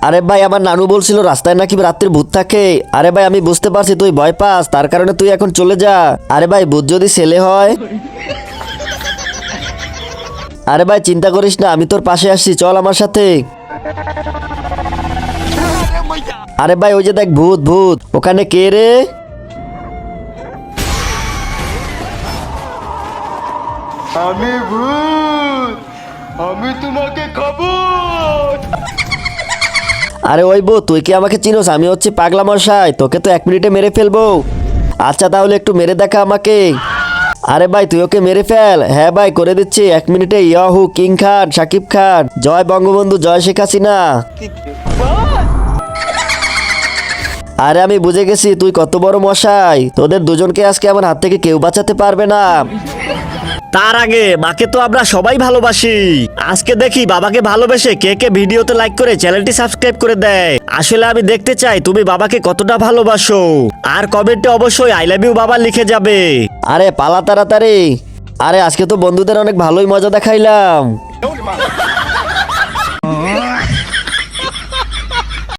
আরে ভাই আমার নানু বলছিল রাস্তায় নাকি রাত্রে ভূত থাকে। আরে ভাই আমি বুঝতে পারছি তুই ভয় পাস, তার কারণে তুই এখন চলে যা। আরে ভাই ভূত যদি ছেলে হয়? আরে ভাই চিন্তা করিস না, আমি তোর পাশে আসছি, চল আমার সাথে। আরে ভাই ওই যে দেখ ভূত ভূত, ওখানে কে রে? আমি ভূত, আমি তোমাকে খাবো। আরে ওই বউ, তুই কি আমাকে চিনোস? আমি হচ্ছে পাগলা মশাই, তোকে তো 1 মিনিটে মেরে ফেলবো। আচ্ছা তাহলে একটু মেরে দেখা আমাকে। আরে ভাই তুই ওকে মেরে ফেল। হ্যাঁ ভাই করে দিচ্ছি 1 মিনিটে। ইয়াহু কিং খান, সাকিব খান, জয় বঙ্গবন্ধু, জয় শেখ হাসিনা। আরে আমি বুঝে গেছি তুই কত বড় মশাই, তোদের দুজনকে আজকে আমার হাত থেকে কেউ বাঁচাতে পারবে না। তার আগে মাকে তো আমরা সবাই ভালোবাসি, আজকে দেখি বাবাকে ভালোবেসে কে কে ভিডিওতে লাইক করে চ্যানেলটি সাবস্ক্রাইব করে দেয়। আসলে আমি দেখতে চাই তুমি বাবাকে কতটা ভালোবাসো, আর কমেন্টে অবশ্যই আই লাভ ইউ বাবা লিখে যাবে। আরে পালা তাড়াতাড়ি। আরে আজকে তো বন্ধুদের অনেক ভালোই মজা দেখাইলাম।